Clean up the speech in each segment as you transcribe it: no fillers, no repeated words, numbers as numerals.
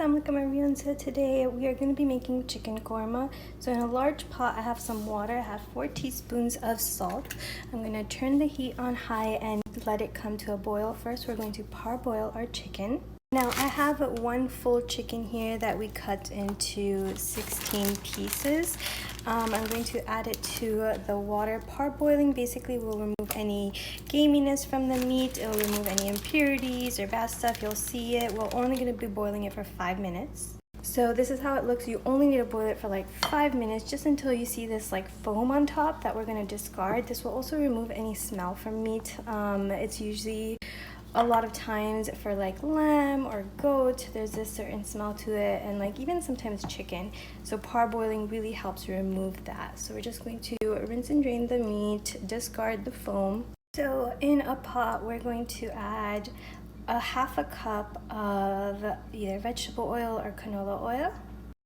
Assalamualaikum everyone. So today we are going to be making chicken korma. So in a large pot I have some water. I have 4 teaspoons of salt. I'm going to turn the heat on high and let it come to a boil. First we're going to parboil our chicken. Now I have 1 full chicken here that we cut into 16 pieces. I'm going to add it to the water. Parboiling basically will remove any gaminess from the meat. It will remove any impurities or bad stuff. You'll see it. We're only going to be boiling it for 5 minutes. So this is how it looks. You only need to boil it for like 5 minutes, just until you see this like foam on top that we're going to discard. This will also remove any smell from meat. It's usually a lot of times for like lamb or goat, there's this certain smell to it, and like even sometimes chicken. So parboiling really helps remove that. So we're just going to rinse and drain the meat, discard the foam. So in a pot we're going to add a half a cup of either vegetable oil or canola oil.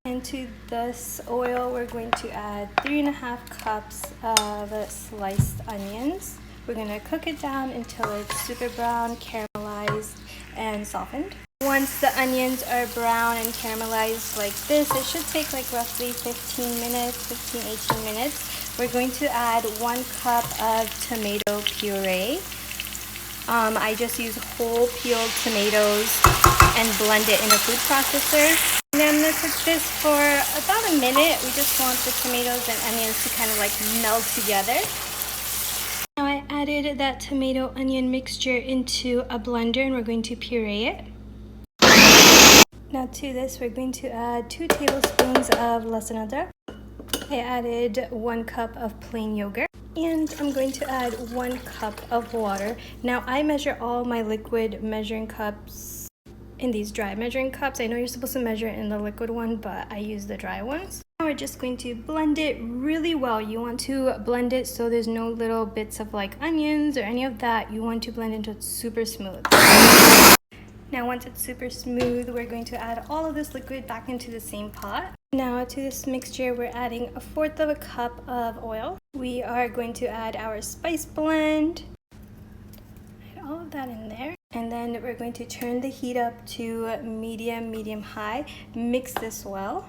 Into this oil we're going to add 3.5 cups of sliced onions. We're going to cook it down until it's super brown, caramelized, and softened. Once the onions are brown and caramelized like this, it should take like roughly 15-18 minutes. We're going to add 1 cup of tomato puree. I just use whole peeled tomatoes and blend it in a food processor. And I'm going to cook this for about a minute. We just want the tomatoes and onions to kind of like meld together. Now I added that tomato onion mixture into a blender and we're going to puree it. Now to this we're going to add 2 tablespoons of lasan adrak. I added 1 cup of plain yogurt. And I'm going to add 1 cup of water. Now I measure all my liquid measuring cups in these dry measuring cups. I know you're supposed to measure it in the liquid one, but I use the dry ones. Now we're just going to blend it really well. You want to blend it so there's no little bits of like onions or any of that. You want to blend it until it's super smooth. Now once it's super smooth, we're going to add all of this liquid back into the same pot. Now to this mixture, we're adding 1/4 of a cup of oil. We are going to add our spice blend. Add all of that in there. And then we're going to turn the heat up to medium-high. Mix this well.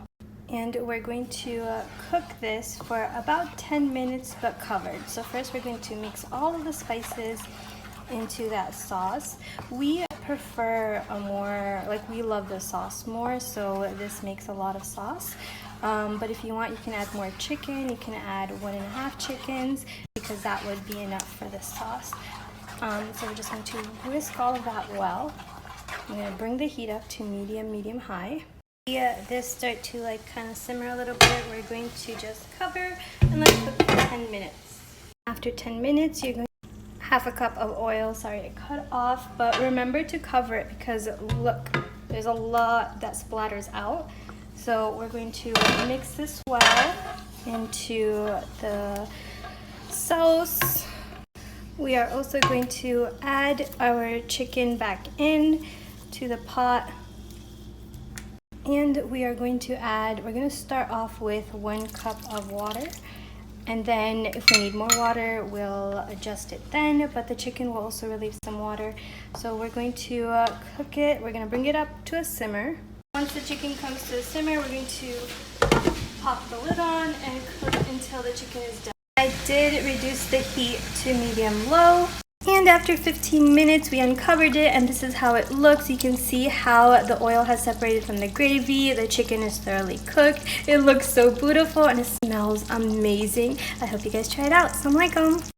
And we're going to cook this for about 10 minutes but covered. So first we're going to mix all of the spices into that sauce. We prefer a more, like we love the sauce more, so this makes a lot of sauce. But if you want, you can add more chicken. You can add 1.5 chickens because that would be enough for the sauce. So we're just going to whisk all of that well. I'm going to bring the heat up to medium-high. This start to like kind of simmer a little bit. We're going to just cover and let it cook for 10 minutes. After 10 minutes, you're going to 1/2 cup of oil. Sorry, I cut off, but remember to cover it because look, there's a lot that splatters out. So we're going to mix this well into the sauce. We are also going to add our chicken back in to the pot. And we are going to add, we're going to start off with 1 cup of water. And then if we need more water, we'll adjust it then. But the chicken will also relieve some water. So we're going to cook it. We're going to bring it up to a simmer. Once the chicken comes to a simmer, we're going to pop the lid on and cook until the chicken is done. I did reduce the heat to medium-low. And after 15 minutes, we uncovered it, and this is how it looks. You can see how the oil has separated from the gravy. The chicken is thoroughly cooked. It looks so beautiful, and it smells amazing. I hope you guys try it out. Assalamualaikum.